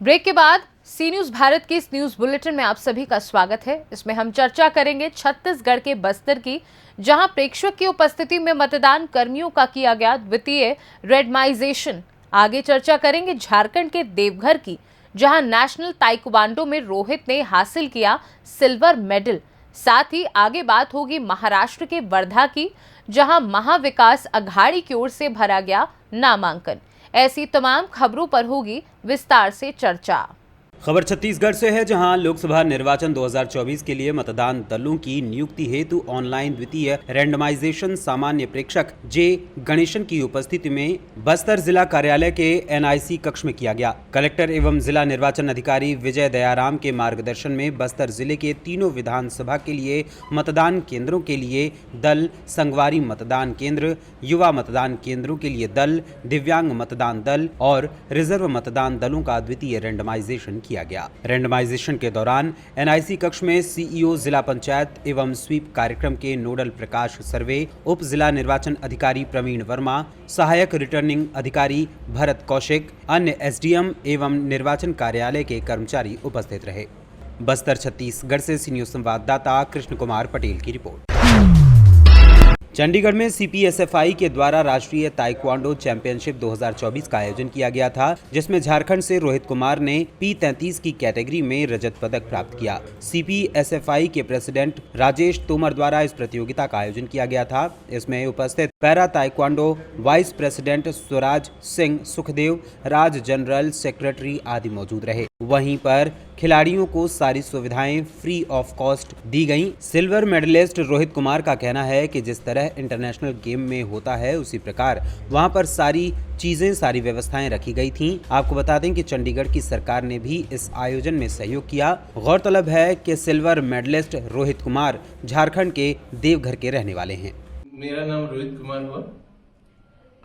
Break के बाद सी news Bharat के इस न्यूज बुलेटिन में आप सभी का स्वागत है। इसमें हम चर्चा करेंगे छत्तीसगढ़ के बस्तर की, जहां प्रेक्षक की उपस्थिति में मतदान कर्मियों का किया गया द्वितीय रेडमाइजेशन। आगे चर्चा करेंगे झारखंड के देवघर की, जहां नेशनल ताइक्वांडो में रोहित ने हासिल किया सिल्वर मेडल। साथ ही आगे बात होगी महाराष्ट्र के वर्धा की, जहां महाविकास अघाड़ी की ओर से भरा गया नामांकन। ऐसी तमाम खबरों पर होगी विस्तार से चर्चा। खबर छत्तीसगढ़ से है, जहां लोकसभा निर्वाचन 2024 के लिए मतदान दलों की नियुक्ति हेतु ऑनलाइन द्वितीय रैंडमाइजेशन सामान्य प्रेक्षक जे गणेशन की उपस्थिति में बस्तर जिला कार्यालय के एनआईसी कक्ष में किया गया। कलेक्टर एवं जिला निर्वाचन अधिकारी विजय दयाराम के मार्गदर्शन में बस्तर जिले के तीनों विधानसभा के लिए मतदान केंद्रों के लिए दल, संगवारी मतदान केंद्र, युवा मतदान केंद्रों के लिए दल, दिव्यांग मतदान दल और रिजर्व मतदान दलों का द्वितीय रैंडमाइजेशन किया गया। रैंडमाइजेशन के दौरान एनआईसी कक्ष में सीईओ जिला पंचायत एवं स्वीप कार्यक्रम के नोडल प्रकाश सर्वे, उप जिला निर्वाचन अधिकारी प्रवीण वर्मा, सहायक रिटर्निंग अधिकारी भरत कौशिक, अन्य एसडीएम एवं निर्वाचन कार्यालय के कर्मचारी उपस्थित रहे। बस्तर छत्तीसगढ़ से सी न्यूज संवाददाता कृष्ण कुमार पटेल की रिपोर्ट। चंडीगढ़ में सीपीएसएफआई के द्वारा राष्ट्रीय ताइक्वांडो चैंपियनशिप 2024 का आयोजन किया गया था, जिसमें झारखंड से रोहित कुमार ने P33 की कैटेगरी में रजत पदक प्राप्त किया। सीपीएसएफआई के प्रेसिडेंट राजेश तोमर द्वारा इस प्रतियोगिता का आयोजन किया गया था। इसमें उपस्थित para taekwondo vice president Swaraj Singh Sukhdev, Raj general secretary आदि मौजूद रहे। वहीं पर खिलाड़ियों को सारी सुविधाएं फ्री ऑफ कॉस्ट दी गईं। सिल्वर मेडलिस्ट रोहित कुमार का कहना है कि जिस तरह इंटरनेशनल गेम में होता है, उसी प्रकार वहां पर सारी चीजें, सारी व्यवस्थाएं रखी गई थीं। आपको बता दें कि चंडीगढ़ की सरकार ने भी इस आयोजन में सहयोग किया। गौरतलब है कि सिल्वर मेडलिस्ट रोहित कुमार झारखंड के देवघर के रहने वाले हैं। मेरा नाम रोहित कुमार हुआ।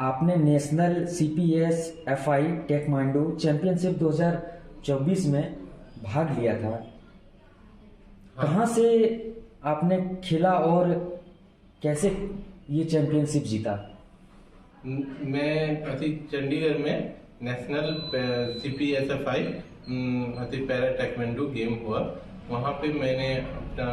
आपने नेशनल सीपीएसएफआई ताइक्वांडो चैंपियनशिप 2024 में भाग लिया था। कहाँ से आपने खेला और कैसे ये चैंपियनशिप जीता? मैं अभी चंडीगढ़ में नेशनल सीपीएसएफआई पैरा ताइक्वांडो गेम हुआ। वहाँ पे मैंने अपना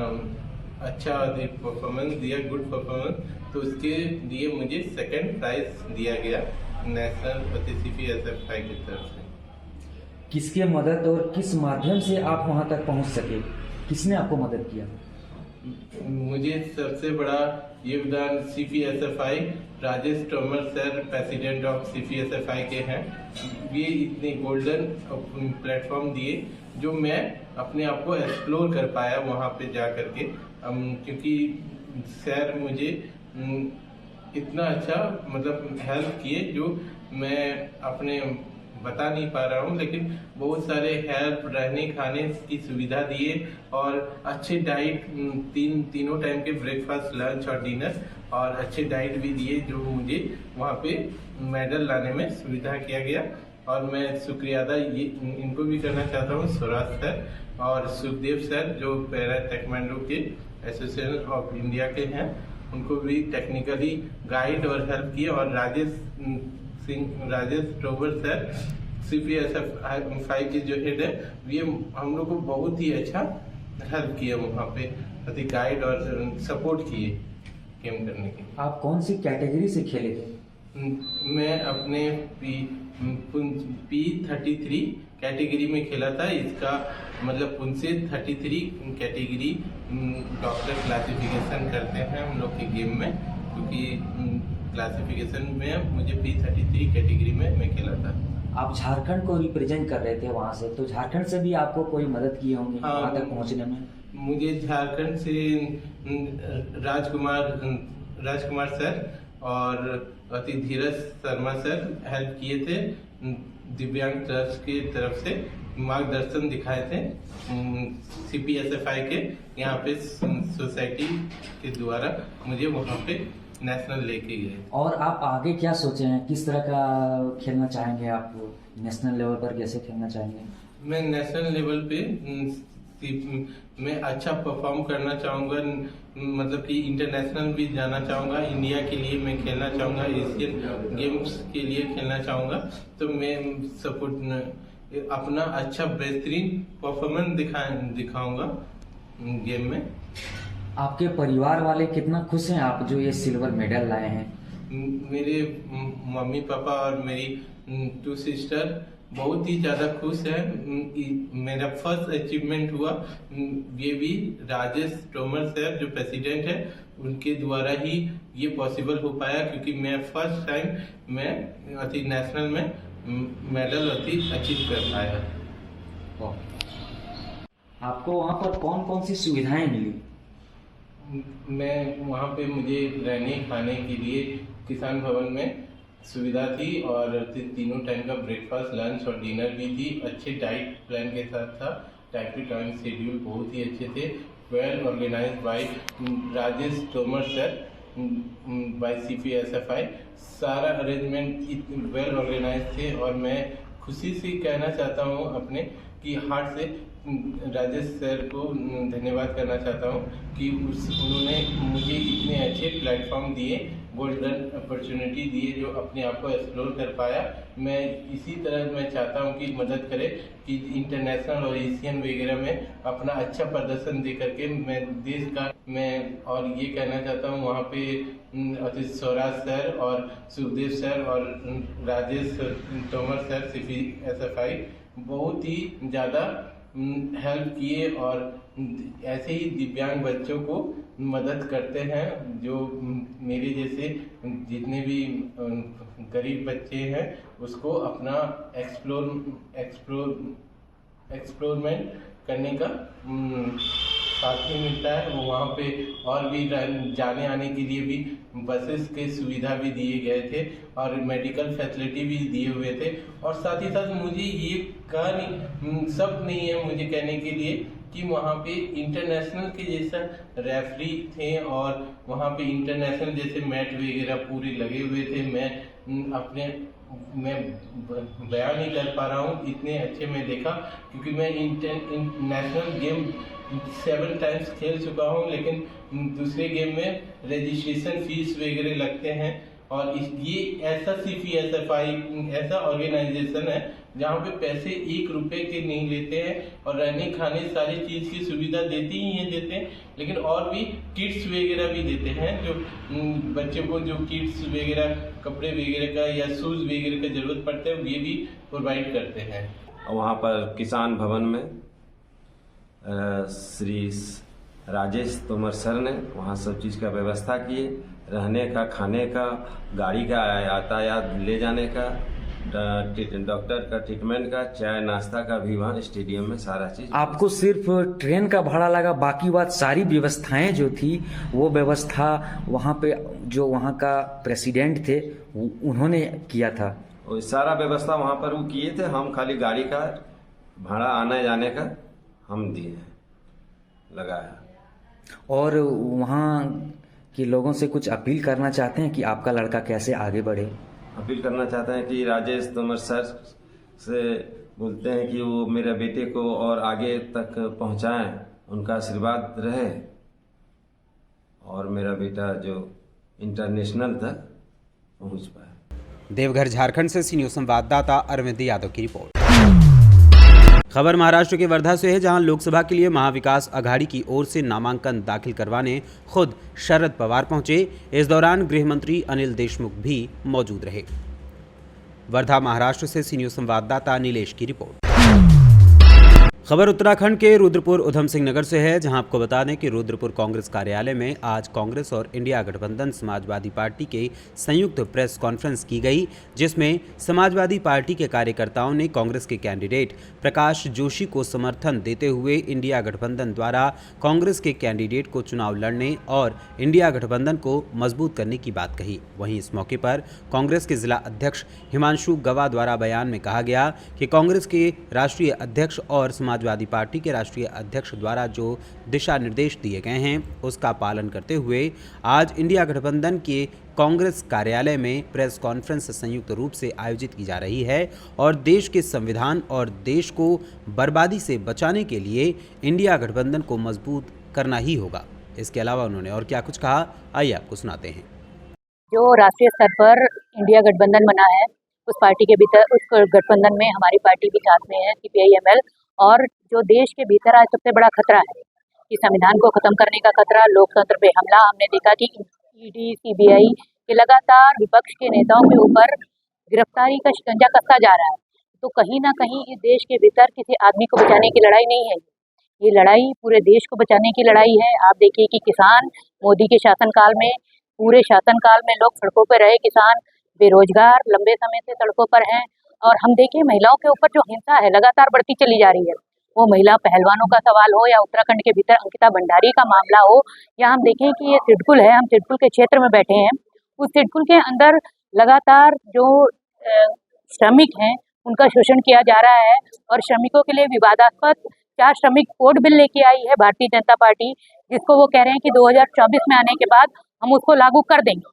अच्छा परफॉर्मेंस दिया, गुड परफॉर्मेंस, तो उसके लिए मुझे सेकंड प्राइज दिया गया नेशनल सीपीएसएफआई की तरफ से। किसके मदद और किस माध्यम से आप वहां तक पहुंच सके? किसने आपको मदद किया? मुझे सबसे बड़ा योगदान CPSFI Rajesh Tomar sir, president of CPSFI के हैं। ये इतने गोल्डन प्लेटफॉर्म दिए जो मैं अपने आप को एक्सप्लोर कर पाया वहाँ पे जा करके, क्योंकि सर मुझे इतना अच्छा मतलब हेल्प किए जो मैं अपने बता नहीं पा रहा हूँ, लेकिन बहुत सारे हेल्प, रहने खाने की सुविधा दिए और अच्छे डाइट, तीनों टाइम के ब्रेकफास्ट, लंच और डिनर, और अच्छे डाइट भी दिए जो मुझे वहाँ पे मेडल लाने में सुविधा किया गया। और मैं शुक्रिया अदा इनको भी करना चाहता हूँ, स्वराज सर और सुखदेव सर जो पैरा ताइक्वांडो के एसोसिएशन ऑफ इंडिया के हैं, उनको भी टेक्निकली गाइड और हेल्प किए। और राजेश तोमर सर सीपीएसएफआई के जो हेड है, ये हम लोग को बहुत ही अच्छा हेल्प किया, वहाँ पे गाइड और सपोर्ट किए गेम करने के। आप कौन सी कैटेगरी से खेले थे? मैं अपने P33 कैटेगरी में खेला था। इसका मतलब उनसे 33 कैटेगरी डॉक्टर क्लासिफिकेशन करते हैं हम लोग के गेम में, क्योंकि क्लासिफिकेशन में मुझे P33 कैटेगरी में मैं खेला था। आप झारखंड को रिप्रेजेंट कर रहे थे वहाँ से, तो झारखंड से भी आपको कोई मदद की होंगी वहाँ तक पहुँचने में? मुझे झारखंड से राजकुमार सर और धीरज शर्मा सर हेल्प किए थे। दिव्यांग ट्रस्ट की तरफ से मार्गदर्शन दिखाए थे सीपीएसएफआई के यहाँ पे सोसाइटी के द्वारा, मुझे वहाँ पे नेशनल लेके गए। और आप आगे क्या सोचे हैं? किस तरह का खेलना चाहेंगे? आप नेशनल लेवल पर कैसे खेलना चाहेंगे? मैं नेशनल लेवल पे मैं अच्छा परफॉर्म करना चाहूँगा, मतलब कि इंटरनेशनल भी जाना चाहूँगा। इंडिया के लिए मैं खेलना चाहूँगा, एशियन गेम्स के लिए खेलना चाहूँगा। तो मैं सपोर्ट अपना अच्छा बेहतरीन परफॉर्मेंस दिखाऊंगा गेम में। आपके परिवार वाले कितना खुश हैं आप जो ये सिल्वर मेडल लाए हैं? मेरे मम्मी पापा और मेरी 2 सिस्टर बहुत ही ज़्यादा खुश है। मेरा फर्स्ट अचीवमेंट हुआ, ये भी राजेश तोमर सर जो प्रेसिडेंट है उनके द्वारा ही ये पॉसिबल हो पाया, क्योंकि मैं फर्स्ट टाइम मैं नेशनल में मेडल अचीव कर पाया। आपको वहाँ पर कौन कौन सी सुविधाएं मिली? मैं वहाँ पे मुझे रहने खाने के लिए किसान भवन में सुविधा थी, और तीनों टाइम का ब्रेकफास्ट, लंच और डिनर भी थी। अच्छे डाइट प्लान के साथ था। टाइम टू टाइम शेड्यूल बहुत ही अच्छे थे। Well organised by Rajesh Tomar sir by CPSFI। सारा अरेंजमेंट वेल ऑर्गेनाइज थे, और मैं खुशी से कहना चाहता हूँ अपने कि हार्ट से राजेश सर को धन्यवाद करना चाहता हूँ कि उन्होंने मुझे इतने अच्छे प्लेटफॉर्म दिए, गोल्डन अपॉर्चुनिटी दिए जो अपने आप को एक्सप्लोर कर पाया। मैं इसी तरह मैं चाहता हूँ कि मदद करे कि इंटरनेशनल और एशियन वगैरह में अपना अच्छा प्रदर्शन दे करके मैं देश का मैं और ये कहना चाहता हूँ वहाँ पे अतिश स्वराज सर और सुखदेव सर और राजेश तोमर सर CPSFI बहुत ही ज़्यादा हेल्प किए, और ऐसे ही दिव्यांग बच्चों को मदद करते हैं जो मेरे जैसे जितने भी गरीब बच्चे हैं उसको अपना एक्सप्लोरमेंट करने का साथ ही मिलता है। वो वहाँ पे और भी जाने आने के लिए भी बसेस के सुविधा भी दिए गए थे, और मेडिकल फैसिलिटी भी दिए हुए थे। और साथ ही साथ मुझे ये कहा सब नहीं है मुझे कहने के लिए कि वहाँ पे इंटरनेशनल के जैसा रेफरी थे, और वहाँ पे इंटरनेशनल जैसे मैट वगैरह पूरे लगे हुए थे। मैं बयान नहीं कर पा रहा हूँ, इतने अच्छे मैं देखा, क्योंकि मैं नेशनल गेम 7 टाइम्स खेल चुका हूँ, लेकिन दूसरे गेम में रजिस्ट्रेशन फीस वगैरह लगते हैं। और ये ऐसा CPSFI ऐसा ऑर्गेनाइजेशन है जहाँ पे पैसे 1 रुपए के नहीं लेते हैं, और रहने खाने सारी चीज़ की सुविधा देते हैं, लेकिन और भी किट्स वगैरह भी देते हैं, जो बच्चों को जो किट्स वगैरह कपड़े वगैरह का या शूज़ वगैरह का ज़रूरत पड़ता है ये भी प्रोवाइड करते हैं। वहाँ पर किसान भवन में श्री राजेश तोमर सर ने वहाँ सब चीज़ का व्यवस्था किए, रहने का, खाने का, गाड़ी का यातायात ले जाने का, डॉक्टर का ट्रीटमेंट का, चाय नाश्ता का भी वहाँ स्टेडियम में सारा चीज़। आपको सिर्फ ट्रेन का भाड़ा लगा, बाकी बात सारी व्यवस्थाएं जो थी वो व्यवस्था वहाँ पे जो वहाँ का प्रेसिडेंट थे उन्होंने किया था? और सारा व्यवस्था वहाँ पर वो किए थे। हम खाली गाड़ी का भाड़ा आने जाने का हम दिए हैं, लगाया। और वहाँ के लोगों से कुछ अपील करना चाहते हैं कि आपका लड़का कैसे आगे बढ़े? अपील करना चाहते हैं कि राजेश तोमर सर से बोलते हैं कि वो मेरे बेटे को और आगे तक पहुंचाएं, उनका आशीर्वाद रहे, और मेरा बेटा जो इंटरनेशनल तक पहुंच पाए। देवघर झारखंड से सी न्यूज़ संवाददाता अरविंद यादव की रिपोर्ट। खबर महाराष्ट्र के वर्धा से है, जहां लोकसभा के लिए महाविकास अघाड़ी की ओर से नामांकन दाखिल करवाने खुद शरद पवार पहुंचे। इस दौरान गृह मंत्री अनिल देशमुख भी मौजूद रहे। वर्धा महाराष्ट्र से सी न्यूज़ संवाददाता नीलेश की रिपोर्ट। खबर उत्तराखंड के रुद्रपुर उधम सिंह नगर से है, जहां आपको बता दें कि रुद्रपुर कांग्रेस कार्यालय में आज कांग्रेस और इंडिया गठबंधन समाजवादी पार्टी के संयुक्त प्रेस कॉन्फ्रेंस की गई, जिसमें समाजवादी पार्टी के कार्यकर्ताओं ने कांग्रेस के कैंडिडेट प्रकाश जोशी को समर्थन देते हुए इंडिया गठबंधन द्वारा कांग्रेस के कैंडिडेट को चुनाव लड़ने और इंडिया गठबंधन को मजबूत करने की बात कही। वहीं इस मौके पर कांग्रेस के जिला अध्यक्ष हिमांशु गवा द्वारा बयान में कहा गया कि कांग्रेस के राष्ट्रीय अध्यक्ष और समाजवादी पार्टी के राष्ट्रीय अध्यक्ष द्वारा जो दिशा निर्देश दिए गए हैं उसका पालन करते हुए आज इंडिया गठबंधन के कांग्रेस कार्यालय में प्रेस कॉन्फ्रेंस संयुक्त रूप से आयोजित की जा रही है, और देश के संविधान और देश को बर्बादी से बचाने के लिए इंडिया गठबंधन को मजबूत करना ही होगा। इसके अलावा उन्होंने और क्या कुछ कहा, आइए आपको सुनाते हैं। जो राष्ट्रीय स्तर पर इंडिया गठबंधन बना है उस पार्टी के भीतर, उस गठबंधन में हमारी पार्टी भी साथ में है, CPI-ML। और जो देश के भीतर आज सबसे बड़ा खतरा है कि संविधान को खत्म करने का खतरा, लोकतंत्र पे हमला। हमने देखा कि ED, CBI के लगातार विपक्ष के नेताओं के ऊपर गिरफ्तारी का शिकंजा कसता जा रहा है। तो कहीं ना कहीं इस देश के भीतर किसी आदमी को बचाने की लड़ाई नहीं है, ये लड़ाई पूरे देश को बचाने की लड़ाई है। आप देखिए कि किसान मोदी के शासनकाल में, पूरे शासनकाल में लोग सड़कों पर रहे, किसान बेरोजगार लंबे समय से सड़कों पर हैं। और हम देखिए महिलाओं के ऊपर जो हिंसा है लगातार बढ़ती चली जा रही है, वो महिला पहलवानों का सवाल हो या उत्तराखंड के भीतर अंकिता भंडारी का मामला हो, या हम देखें कि ये सिडकुल है, हम सिडकुल के क्षेत्र में बैठे हैं, उस सिडकुल के अंदर लगातार जो श्रमिक हैं उनका शोषण किया जा रहा है। और श्रमिकों के लिए विवादास्पद 4 श्रमिक कोड बिल लेके आई है भारतीय जनता पार्टी, जिसको वो कह रहे हैं कि 2024 में आने के बाद हम उसको लागू कर देंगे।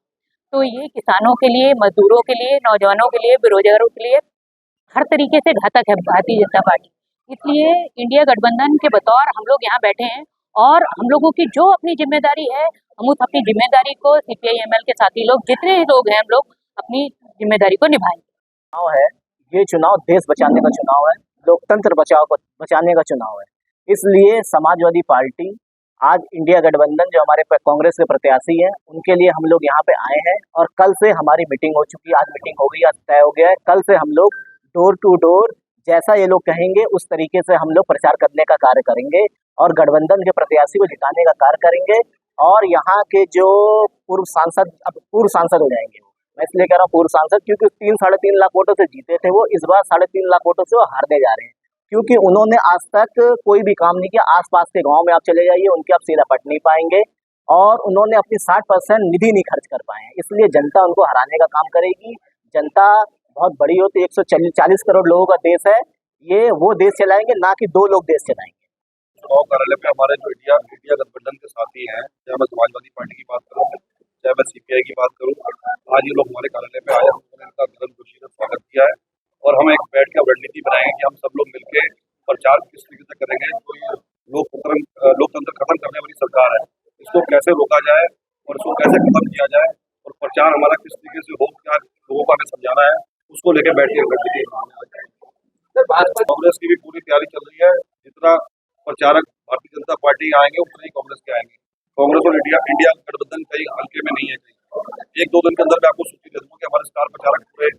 तो ये किसानों के लिए, मजदूरों के लिए, नौजवानों के लिए, बेरोजगारों के लिए हर तरीके से घातक है भारतीय जनता पार्टी। इसलिए इंडिया गठबंधन के बतौर हम लोग यहाँ बैठे हैं और हम लोगों की जो अपनी जिम्मेदारी है, हम उस अपनी जिम्मेदारी को CPI-ML के साथी लोग, जितने लोग हैं, हम लोग अपनी जिम्मेदारी को निभाएंगे। चुनाव है, ये चुनाव देश बचाने का चुनाव है, लोकतंत्र बचाने का चुनाव है। इसलिए समाजवादी पार्टी, आज इंडिया गठबंधन जो हमारे कांग्रेस के प्रत्याशी हैं, उनके लिए हम लोग यहाँ पे आए हैं। और कल से हमारी मीटिंग हो चुकी है, आज मीटिंग हो गई, आज तय हो गया है। कल से हम लोग डोर टू डोर जैसा ये लोग कहेंगे उस तरीके से हम लोग प्रचार करने का कार्य करेंगे और गठबंधन के प्रत्याशी को जिताने का कार्य करेंगे। और यहाँ के जो पूर्व सांसद, अब पूर्व सांसद हो जाएंगे, मैं इसलिए कह रहा हूँ पूर्व सांसद, क्योंकि 3-3.5 लाख वोटों से जीते थे वो, इस बार 3.5 लाख वोटों से वो हारने जा रहे हैं, क्योंकि उन्होंने आज तक कोई भी काम नहीं किया। आसपास के गांव में आप चले जाइए, उनके आप सीधा पट नहीं पाएंगे, और उन्होंने अपनी 60% निधि नहीं खर्च कर पाए हैं। इसलिए जनता उनको हराने का काम करेगी। जनता बहुत बड़ी होती है, 140 करोड़ लोगों का देश है, ये वो देश चलाएंगे, ना कि 2 लोग देश चलाएंगे। चुनाव कार्यालय पे हमारे जो इंडिया गठबंधन के साथी हैं, चाहे मैं समाजवादी पार्टी की बात करूँ, चाहे मैं CPI की बात करूँ, आज ये लोग हमारे कार्यालय पे आए, हमने इनका गगन खुशी से स्वागत किया है। और हम एक बैठ के रणनीति बनाएंगे कि हम सब लोग मिलकर प्रचार किस तरीके से करेंगे। जो ये लोकतंत्र खत्म करने वाली सरकार है, इसको कैसे रोका जाए और इसको कैसे खत्म किया जाए, और प्रचार हमारा किस तरीके से हो, क्या लोगों को हमें समझाना है, उसको लेकर बैठ के रणनीति। कांग्रेस की भी पूरी तैयारी चल रही है। जितना प्रचारक भारतीय जनता पार्टी आएंगे उतने ही कांग्रेस के आएंगे। कांग्रेस और इंडिया गठबंधन कहीं हल्के में नहीं है। कहीं 1-2 दिन के अंदर मैं आपको सूची दे दूंगा कि हमारे स्टार प्रचारक पूरे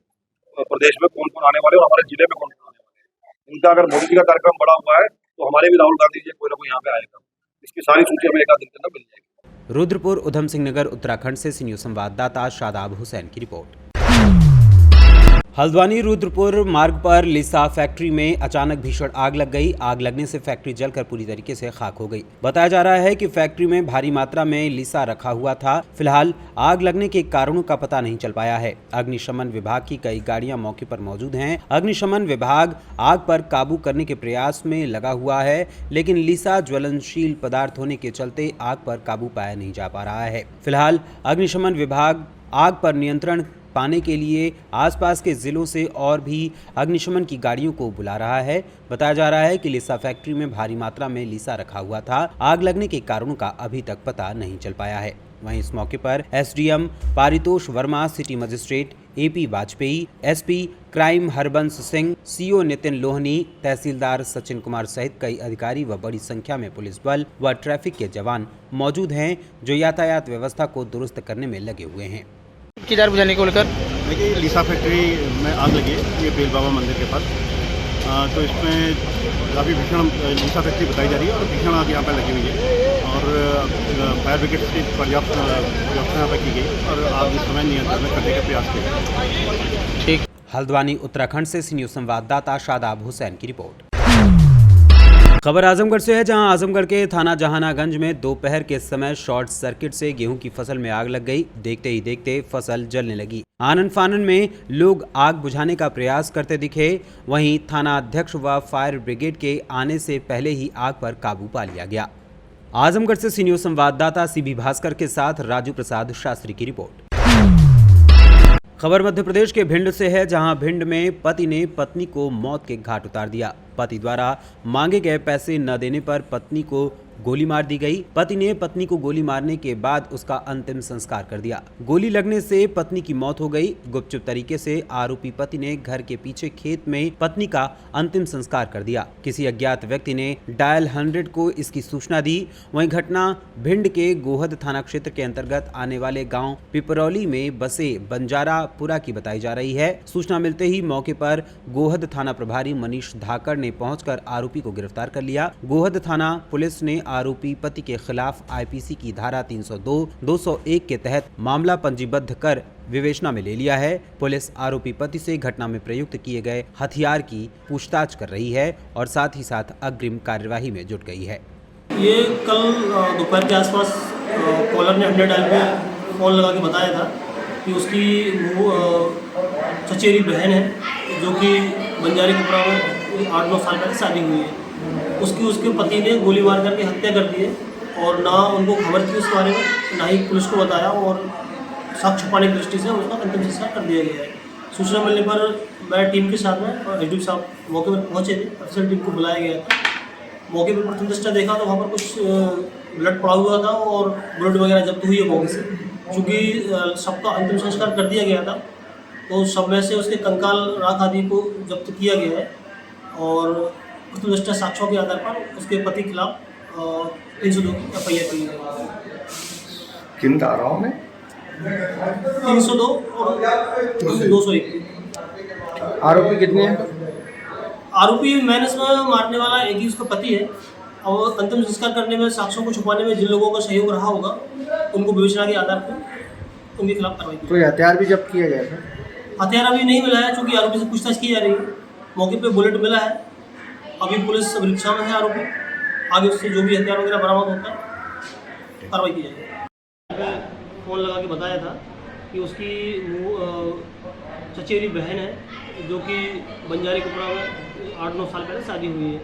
प्रदेश में कौन कौन आने वाले और हमारे जिले में कौन कौन आने वाले हैं। इनका अगर मोदी जी का कार्यक्रम बड़ा हुआ है तो हमारे भी राहुल गांधी जी कोई ना कोई यहाँ पे आएगा। इसकी सारी सूची हमें 1 दिन के अंदर मिल जाएगी। रुद्रपुर उधम सिंह नगर उत्तराखंड से न्यूज संवाददाता शादाब हुसैन की रिपोर्ट। हल्द्वानी रुद्रपुर मार्ग पर लिसा फैक्ट्री में अचानक भीषण आग लग गई। आग लगने से फैक्ट्री जलकर पूरी तरीके से खाक हो गई। बताया जा रहा है कि फैक्ट्री में भारी मात्रा में लिसा रखा हुआ था। फिलहाल आग लगने के कारणों का पता नहीं चल पाया है। अग्निशमन विभाग की कई गाड़ियां मौके पर मौजूद हैं। अग्निशमन विभाग आग पर काबू करने के प्रयास में लगा हुआ है, लेकिन लिसा ज्वलनशील पदार्थ होने के चलते आग पर काबू पाया नहीं जा पा रहा है। फिलहाल अग्निशमन विभाग आग पर नियंत्रण पाने के लिए आसपास के जिलों से और भी अग्निशमन की गाड़ियों को बुला रहा है। बताया जा रहा है कि लिसा फैक्ट्री में भारी मात्रा में लिसा रखा हुआ था। आग लगने के कारणों का अभी तक पता नहीं चल पाया है। वहीं इस मौके पर SDM Paritosh Verma, city magistrate AP Vajpayee, SP crime Harbans Singh, CO Nitin Lohani, तहसीलदार सचिन कुमार सहित कई अधिकारी व बड़ी संख्या में पुलिस बल व ट्रैफिक के जवान मौजूद हैं, जो यातायात व्यवस्था को दुरुस्त करने में लगे हुए हैं। किधर बुझाने को लेकर देखिए, लिसा फैक्ट्री में आग लगी है, ये बेल बाबा मंदिर के पास। तो इसमें काफ़ी भीषण लिसा फैक्ट्री बताई जा रही है और भीषण आग यहाँ पर लगी हुई है और फायर ब्रिगेड की पर्याप्त व्यवस्था यहाँ पर की गई और आग इस समय नियंत्रण में करने का प्रयास किया। ठीक। हल्द्वानी उत्तराखंड से न्यूज संवाददाता शादाब हुसैन की रिपोर्ट। खबर आजमगढ़ से है, जहां आजमगढ़ के थाना जहानागंज में दोपहर के समय शॉर्ट सर्किट से गेहूं की फसल में आग लग गई। देखते ही देखते फसल जलने लगी। आनन फानन में लोग आग बुझाने का प्रयास करते दिखे। वहीं थाना अध्यक्ष व फायर ब्रिगेड के आने से पहले ही आग पर काबू पा लिया गया। आजमगढ़ से न्यूज संवाददाता CB भास्कर के साथ राजू प्रसाद शास्त्री की रिपोर्ट। खबर मध्य प्रदेश के भिंड से है, जहां भिंड में पति ने पत्नी को मौत के घाट उतार दिया। पति द्वारा मांगे गए पैसे न देने पर पत्नी को गोली मार दी गई। पति ने पत्नी को गोली मारने के बाद उसका अंतिम संस्कार कर दिया। गोली लगने से पत्नी की मौत हो गई। गुपचुप तरीके से आरोपी पति ने घर के पीछे खेत में पत्नी का अंतिम संस्कार कर दिया। किसी अज्ञात व्यक्ति ने डायल 100 को इसकी सूचना दी। वहीं घटना भिंड के गोहद थाना क्षेत्र के अंतर्गत आने वाले गांव पिपरौली में बसे बंजारापुरा की बताई जा रही है। सूचना मिलते ही मौके पर गोहद थाना प्रभारी मनीष धाकड़ ने पहुंचकर आरोपी को गिरफ्तार कर लिया। गोहद थाना पुलिस ने आरोपी पति के खिलाफ आईपीसी की धारा 302, 201 के तहत मामला पंजीबद्ध कर विवेचना में ले लिया है। पुलिस आरोपी पति से घटना में प्रयुक्त किए गए हथियार की पूछताछ कर रही है और साथ ही साथ अग्रिम कार्यवाही में जुट गई है। ये कल दोपहर के आसपास कॉलर ने 100 डायल पे फ़ोन लगा के बताया था कि उसकी चचेरी बहन है जो कि बंजारी कपड़ा में 8-9 साल पहले शादी हुई है। उसके पति ने गोली मार करके हत्या कर दी है और ना उनको खबर थी उस बारे में, ना ही पुलिस को बताया और साक्ष्य छुपाने की दृष्टि से उसका अंतिम संस्कार कर दिया गया है। सूचना मिलने पर मैं टीम के साथ में एसडीओ साहब मौके पर पहुँचे थे। अफसर टीम को बुलाया गया था। मौके पर प्रथम दृष्टया देखा तो वहाँ पर कुछ ब्लड पड़ा हुआ था और ब्लड वगैरह जब्त हुई है मौके से। चूँकि सबका अंतिम संस्कार कर दिया गया था तो सब में से उसके कंकाल राख आदि को जब्त किया गया है और प्रथम दृष्टया साक्ष्यों के आधार पर उसके पति के खिलाफ 302 की FIR की गई। किन धाराओं में? 302 और 201। आरोपी कितने हैं? आरोपी मैंने इसमें मारने वाला एक ही उसका पति है और अंतिम संस्कार करने में साक्ष्यों को छुपाने में जिन लोगों का सहयोग रहा होगा उनको विवेचना के आधार पर उनके खिलाफ कार्रवाई की। कोई हथियार भी जब्त किया गया था? हथियार अभी नहीं मिला है क्योंकि आरोपी से पूछताछ की जा रही है। मौके पे बुलेट मिला है। अभी पुलिस परीक्षा में है आरोपी। आगे उससे जो भी हथियार वगैरह बरामद होता है कार्रवाई की जाएगी। फ़ोन लगा के बताया था कि उसकी चचेरी बहन है जो कि बंजारी कपड़ा में 8-9 साल पहले शादी हुई है।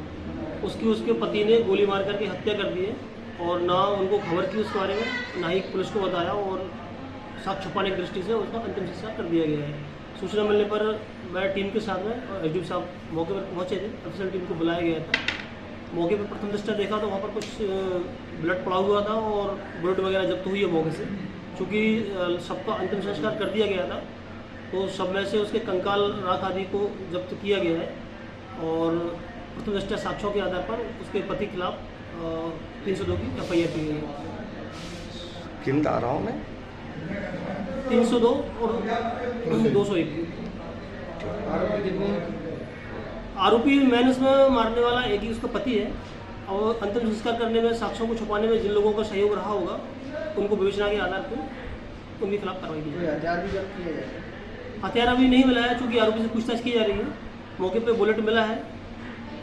उसके पति ने गोली मार करके हत्या कर दी है और ना उनको खबर थी उस बारे में, ना ही पुलिस को बताया और साक्ष्य छुपाने की दृष्टि से उसका अंतिम संस्कार कर दिया गया है। सूचना मिलने पर मैं टीम के साथ में एसडीओ साहब मौके पर पहुँचे थे। अफसर टीम को बुलाया गया था। मौके पर प्रथम दृष्टया देखा तो वहाँ पर कुछ ब्लड पड़ा हुआ था और ब्लड वगैरह जब्त हुई है मौके से। चूँकि सबका अंतिम संस्कार कर दिया गया था तो सब में से उसके कंकाल राख आदि को जब्त किया गया है और प्रथम दृष्टया साक्ष्यों के आधार पर उसके पति के खिलाफ 302 की FIR की गई है। किन धाराओं में? 302 और 201। आरोपी कितने हैं? आरोपी मैंने इसमें मारने वाला एक ही उसका पति है और अंतिम संस्कार करने में साक्ष्यों को छुपाने में जिन लोगों का सहयोग रहा होगा उनको विवेचना के आधार पर उनके खिलाफ कार्रवाई की जाएगी। हथियार भी जब्त किया गया? हथियार अभी नहीं मिला है क्योंकि आरोपी से पूछताछ की जा रही है। मौके पे बुलेट मिला है।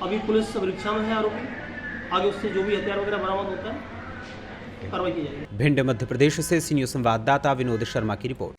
अभी पुलिस परीक्षा में है आरोपी। आगे उससे जो भी हथियार वगैरह बरामद होता है कार्रवाई की जाएगी। भिंड मध्य प्रदेश से सी न्यूज़ संवाददाता विनोद शर्मा की रिपोर्ट।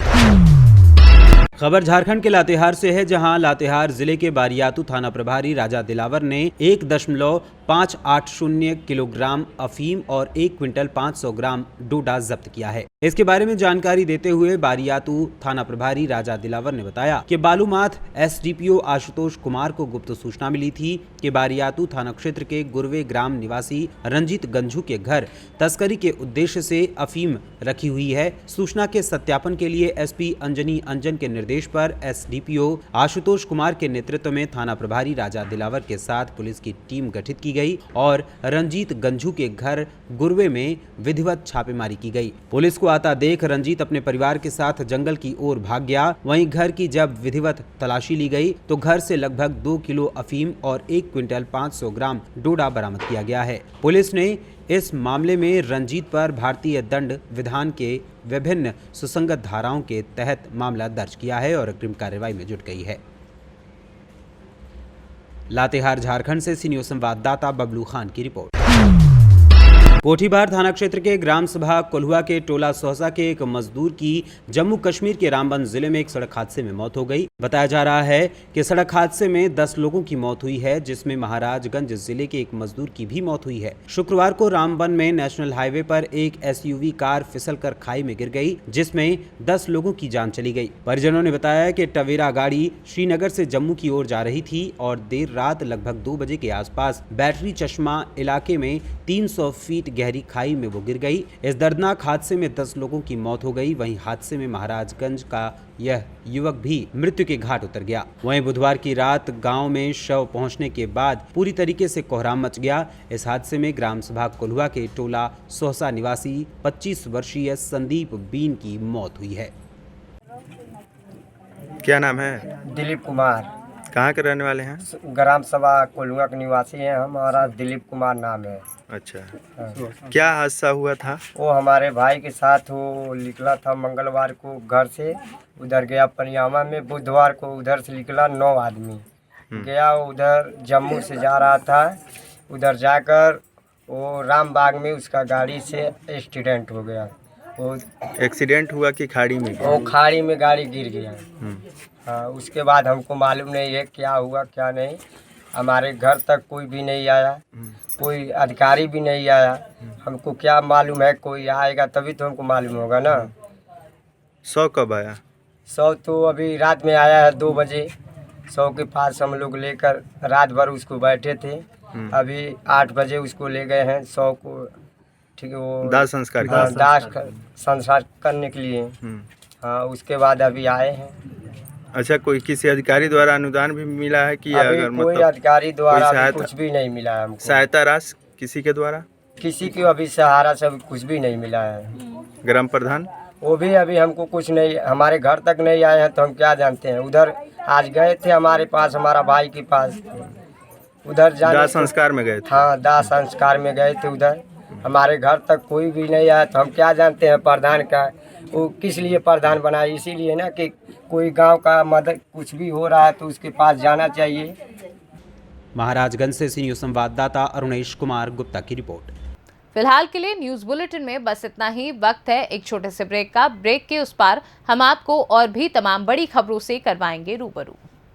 खबर झारखंड के लातेहार से है, जहां लातेहार जिले के बारियातू थाना प्रभारी राजा दिलावर ने 1.580 किलोग्राम अफीम और 1 क्विंटल 500 ग्राम डोडा जब्त किया है। इसके बारे में जानकारी देते हुए बारियातू थाना प्रभारी राजा दिलावर ने बताया कि बालूमाथ SDPO आशुतोष कुमार को गुप्त सूचना मिली थी कि बारियातू थाना क्षेत्र के गुरवे ग्राम निवासी रंजीत गंझू के घर तस्करी के उद्देश्य से अफीम रखी हुई है। सूचना के सत्यापन के लिए SP अंजनी अंजन के निर्देश पर SDPO आशुतोष कुमार के नेतृत्व में थाना प्रभारी राजा दिलावर के साथ पुलिस की टीम गठित की गई और रंजीत गंझू के घर गुरवे में विधिवत छापेमारी की गई। पुलिस को आता देख रंजीत अपने परिवार के साथ जंगल की ओर भाग गया। वहीं घर की जब विधिवत तलाशी ली गई तो घर से लगभग 2 किलो अफीम और 1 क्विंटल 500 ग्राम डोडा बरामद किया गया है। पुलिस ने इस मामले में रंजीत पर भारतीय दंड विधान के विभिन्न सुसंगत धाराओं के तहत मामला दर्ज किया है और अग्रिम कार्रवाई में जुट गई है। लातेहार झारखंड से सी न्यूज़ संवाददाता बबलू खान की रिपोर्ट। कोठीबार थाना क्षेत्र के ग्राम सभा कोल्हुआ के टोला सोहसा के एक मजदूर की जम्मू कश्मीर के रामबन जिले में एक सड़क हादसे में मौत हो गई। बताया जा रहा है कि सड़क हादसे में 10 लोगों की मौत हुई है, जिसमें महाराजगंज जिले के एक मजदूर की भी मौत हुई है। शुक्रवार को रामबन में नेशनल हाईवे पर एक एसयूवी कार फिसलकर खाई में गिर गई, जिसमें 10 लोगों की जान चली गई। परिजनों ने बताया कि टवेरा गाड़ी श्रीनगर से जम्मू की ओर जा रही थी और देर रात लगभग 2 बजे के आसपास बैटरी चश्मा इलाके में 300 फीट गहरी खाई में वो गिर गई। इस दर्दनाक हादसे में 10 लोगों की मौत हो गई। वहीं हादसे में महाराजगंज का यह युवक भी मृत्यु के घाट उतर गया। वहीं बुधवार की रात गांव में शव पहुंचने के बाद पूरी तरीके से कोहराम मच गया। इस हादसे में ग्राम सभा कोल्हुआ के टोला सोहसा निवासी 25 वर्षीय संदीप बीन की मौत हुई है। क्या नाम है? दिलीप कुमार। कहाँ के रहने वाले हैं? ग्राम सभा कोल्हुआ के निवासी हैं। हमारा दिलीप कुमार नाम है। अच्छा, क्या हादसा हुआ था? वो हमारे भाई के साथ वो निकला था मंगलवार को घर से, उधर गया परियामा में। बुधवार को उधर से निकला 9 आदमी गया, उधर जम्मू से जा रहा था। उधर जाकर वो रामबाग में उसका गाड़ी से एक्सीडेंट हो गया। वो एक्सीडेंट हुआ कि खाड़ी में? वो खाड़ी में गाड़ी गिर गया। हाँ, उसके बाद हमको मालूम नहीं है क्या हुआ क्या नहीं। हमारे घर तक कोई भी नहीं आया, कोई अधिकारी भी नहीं आया। हमको क्या मालूम है, कोई आएगा तभी तो हमको मालूम होगा ना। 100 कब आया? 100 तो अभी रात में आया है 2 बजे। 100 के पास हम लोग लेकर रात भर उसको बैठे थे। अभी 8 बजे उसको ले गए हैं 100 को, ठीक है, वो दाह संस्कार संस्कार करने के लिए। हाँ, उसके बाद अभी आए हैं। अच्छा, कोई किसी अधिकारी द्वारा अनुदान भी मिला है कि अभी अगर कोई अधिकारी द्वारा कुछ भी नहीं मिला है हमको। सहायता राशि किसी के द्वारा? किसी की अभी सहारा से कुछ भी नहीं मिला है। ग्राम प्रधान? वो भी अभी हमको कुछ नहीं, हमारे घर तक नहीं आए हैं तो हम क्या जानते हैं। उधर आज गए थे हमारे पास, हमारा भाई के पास, उधर दाह संस्कार में गए थे। हाँ, दाह संस्कार में गए थे उधर। हमारे घर तक कोई भी नहीं आया तो हम क्या जानते हैं प्रधान का। वो किस लिए प्रधान बनाए? इसीलिए ना कि कोई गांव का मदद कुछ भी हो रहा है तो उसके पास जाना चाहिए। महाराजगंज से सी न्यूज़ संवाददाता अरुणेश कुमार गुप्ता की रिपोर्ट। फिलहाल के लिए न्यूज बुलेटिन में बस इतना ही। वक्त है एक छोटे से ब्रेक का। ब्रेक के उस पार हम आपको और भी तमाम बड़ी खबरों से करवाएंगे रूबरू।